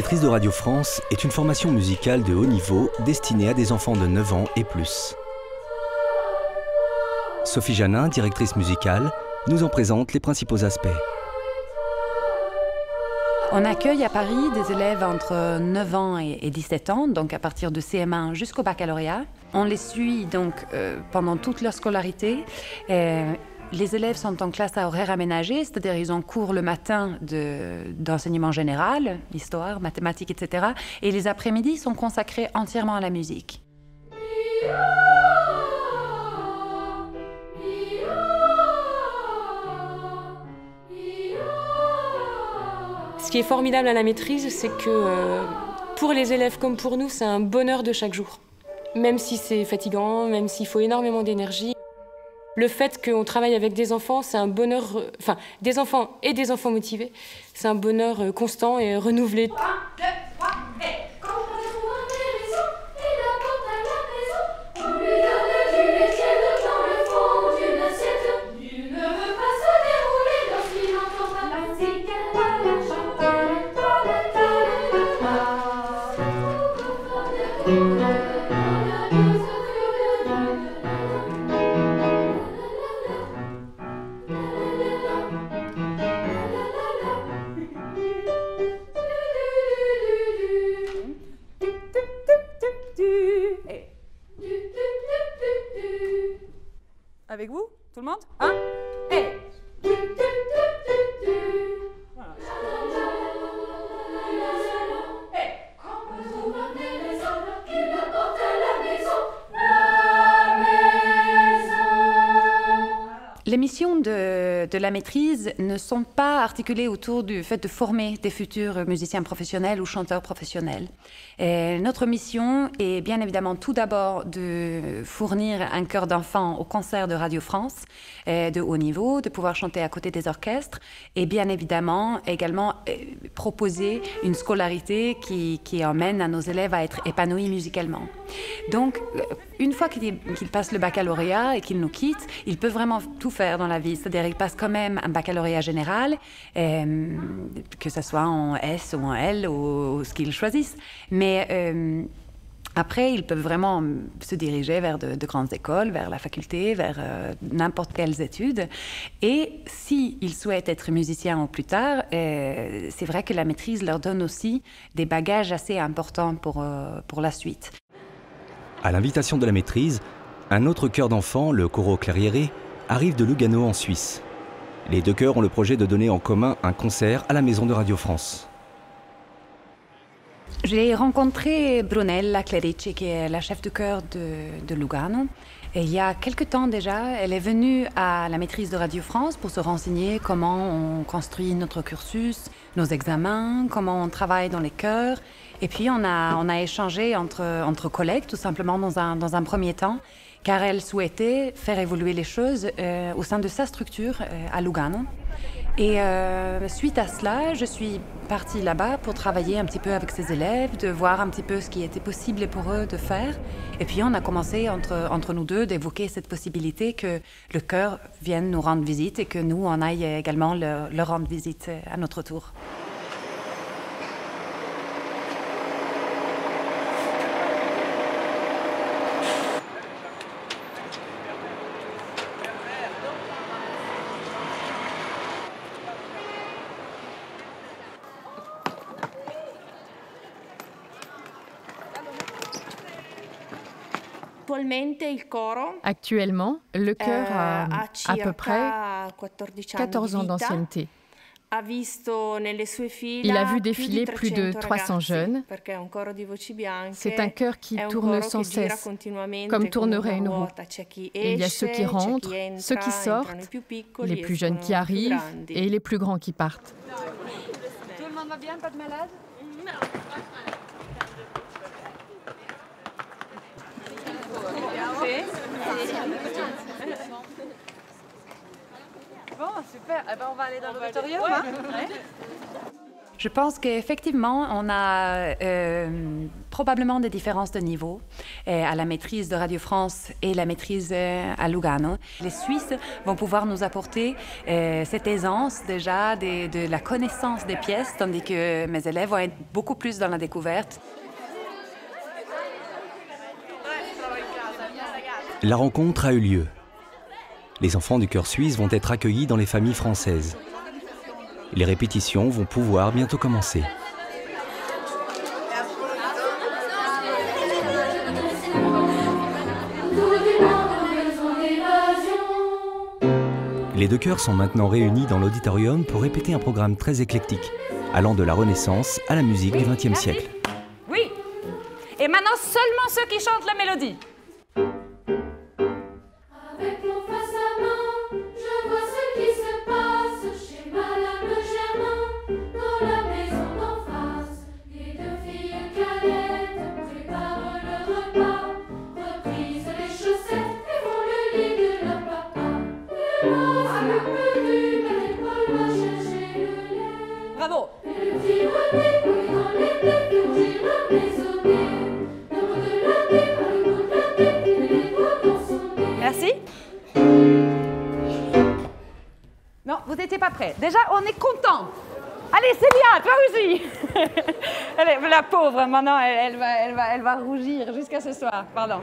maîtrise de Radio France est une formation musicale de haut niveau destinée à des enfants de 9 ans et plus. Sophie Janin, directrice musicale, nous en présente les principaux aspects. On accueille à Paris des élèves entre 9 ans et 17 ans, donc à partir de CM1 jusqu'au baccalauréat. On les suit donc pendant toute leur scolarité. Les élèves sont en classe à horaire aménagé, c'est-à-dire ils ont cours le matin d'enseignement général, histoire, mathématiques, etc. Et les après-midi sont consacrés entièrement à la musique. Ce qui est formidable à la maîtrise, c'est que pour les élèves comme pour nous, c'est un bonheur de chaque jour. Même si c'est fatigant, même s'il faut énormément d'énergie. Le fait qu'on travaille avec des enfants, c'est un bonheur, enfin des enfants et des enfants motivés, c'est un bonheur constant et renouvelé. 1, 2, 3, et quand on trouve un hérisson, il apporte à la maison, on lui donne du lait tiède dans le fond d'une assiette. Il ne veut pas se dérouler lorsqu'il entend la cigale, la chantelle, Avec vous, tout le monde? 1, et... Les missions de la maîtrise ne sont pas articulées autour du fait de former des futurs musiciens professionnels ou chanteurs professionnels. Et notre mission est bien évidemment tout d'abord de fournir un chœur d'enfants au concert de Radio France de haut niveau, de pouvoir chanter à côté des orchestres et bien évidemment également proposer une scolarité qui emmène à nos élèves à être épanouis musicalement. Donc, une fois qu'ils passent le baccalauréat et qu'ils nous quittent, ils peuvent vraiment tout faire dans la vie. C'est-à-dire qu'ils passent quand même un baccalauréat général, que ce soit en S ou en L ou ce qu'ils choisissent. Mais après, ils peuvent vraiment se diriger vers de grandes écoles, vers la faculté, vers n'importe quelles études. Et s'ils souhaitent être musiciens ou plus tard, c'est vrai que la maîtrise leur donne aussi des bagages assez importants pour la suite. À l'invitation de la maîtrise, un autre chœur d'enfants, le Coro Clariere, arrive de Lugano en Suisse. Les deux chœurs ont le projet de donner en commun un concert à la Maison de Radio France. J'ai rencontré Brunella Clerici, qui est la chef de chœur de Lugano. Et il y a quelque temps déjà, elle est venue à la maîtrise de Radio France pour se renseigner comment on construit notre cursus, nos examens, comment on travaille dans les chœurs. Et puis on a échangé entre collègues, tout simplement dans un premier temps, car elle souhaitait faire évoluer les choses au sein de sa structure à Lugano. Et suite à cela, je suis partie là-bas pour travailler un petit peu avec ses élèves, de voir un petit peu ce qui était possible pour eux de faire. Et puis on a commencé entre nous deux d'évoquer cette possibilité que le chœur vienne nous rendre visite et que nous, on aille également leur rendre visite à notre tour. Actuellement, le chœur a à peu près 14 ans d'ancienneté. Il a vu défiler plus de 300 jeunes. C'est un chœur qui tourne sans cesse, comme tournerait une roue. Il y a ceux qui rentrent, ceux qui sortent, les plus jeunes qui arrivent et les plus grands qui partent. Tout le monde va bien, pas de malade? Bon, super. Eh ben, on va aller dans l'auditorium. Je pense qu'effectivement, on a probablement des différences de niveau à la maîtrise de Radio France et la maîtrise à Lugano. Les Suisses vont pouvoir nous apporter cette aisance déjà de la connaissance des pièces, tandis que mes élèves vont être beaucoup plus dans la découverte. La rencontre a eu lieu. Les enfants du chœur suisse vont être accueillis dans les familles françaises. Les répétitions vont pouvoir bientôt commencer. Les deux chœurs sont maintenant réunis dans l'auditorium pour répéter un programme très éclectique, allant de la Renaissance à la musique du XXe siècle. Oui. Et maintenant, seulement ceux qui chantent la mélodie. Avec mon face à main, je vois ce qui se passe chez Madame Le Germain, dans la maison d'en face. Les deux filles cadettes préparent le repas, reprisent les chaussettes et font le lit de leur papa. Et là, le menu, mais Paul va chercher le lait. Bravo. Et le petit René coule dans les têtes, fait rougir la maisonnée. Le mot de l'année, par le bout de la tête, il met les doigts dans son nez. Merci. Non, vous n'étiez pas prêts. Déjà, on est content. Allez, Célia, toi aussi. La pauvre, maintenant, elle va rougir jusqu'à ce soir. Pardon.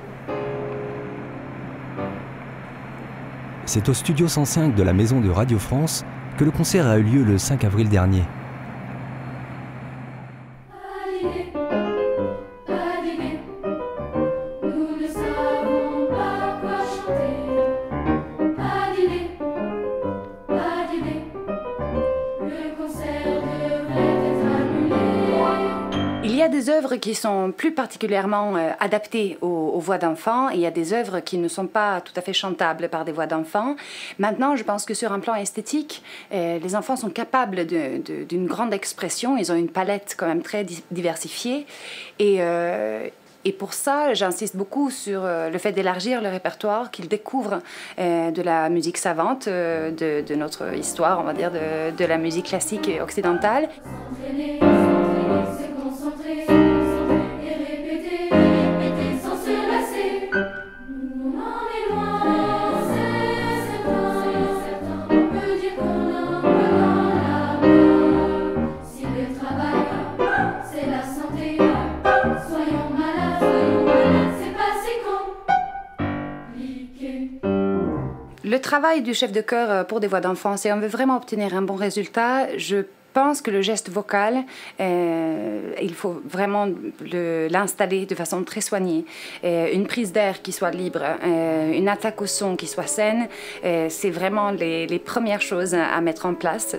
C'est au studio 105 de la Maison de Radio France que le concert a eu lieu le 5 avril dernier. À dîner, nous ne savons pas quoi chanter. À dîner, le concert devrait être annulé. Il y a des œuvres qui sont plus particulièrement adaptées aux voix d'enfants et il y a des œuvres qui ne sont pas tout à fait chantables par des voix d'enfants. Maintenant, je pense que sur un plan esthétique, les enfants sont capables d'une grande expression. Ils ont une palette quand même très diversifiée. Et pour ça, j'insiste beaucoup sur le fait d'élargir le répertoire, qu'ils découvrent de la musique savante, de notre histoire, on va dire, de la musique classique et occidentale. S'entraîner, se concentrer et répéter sans se lasser. On en est loin, c'est certain. On peut dire qu'on a un peu dans la main. Si le travail, c'est la santé, soyons malades, c'est pas si compliqué. Le travail du chef de chœur pour des voix d'enfants, si on veut vraiment obtenir un bon résultat, je pense que le geste vocal, il faut vraiment l'installer de façon très soignée. Une prise d'air qui soit libre, une attaque au son qui soit saine, c'est vraiment les premières choses à mettre en place.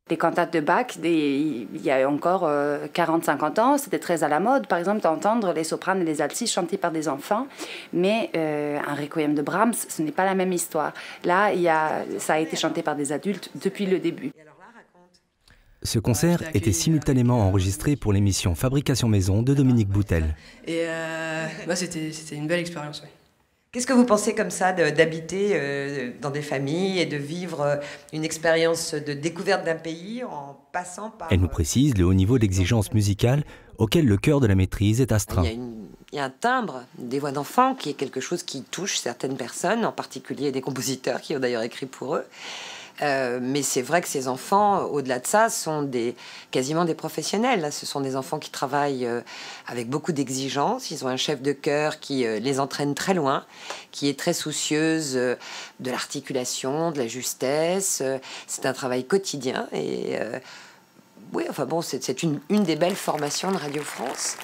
Les cantates de Bach, il y a encore 40-50 ans, c'était très à la mode, par exemple, d'entendre les sopranes et les altis chantés par des enfants. Mais un requiem de Brahms, ce n'est pas la même histoire. Là, ça a été chanté par des adultes depuis le début. Ce concert était simultanément enregistré pour l'émission Fabrication Maison de Dominique Boutel. Et c'était une belle expérience, oui. Qu'est-ce que vous pensez comme ça d'habiter dans des familles et de vivre une expérience de découverte d'un pays en passant par... Elle nous précise le haut niveau d'exigence musicale auquel le chœur de la maîtrise est astreint. Il y a un timbre des voix d'enfants qui est quelque chose qui touche certaines personnes, en particulier des compositeurs qui ont d'ailleurs écrit pour eux. Mais c'est vrai que ces enfants, au-delà de ça, sont quasiment des professionnels. Ce sont des enfants qui travaillent avec beaucoup d'exigences. Ils ont un chef de chœur qui les entraîne très loin, qui est très soucieuse de l'articulation, de la justesse. C'est un travail quotidien. Et oui, enfin bon, c'est une des belles formations de Radio France.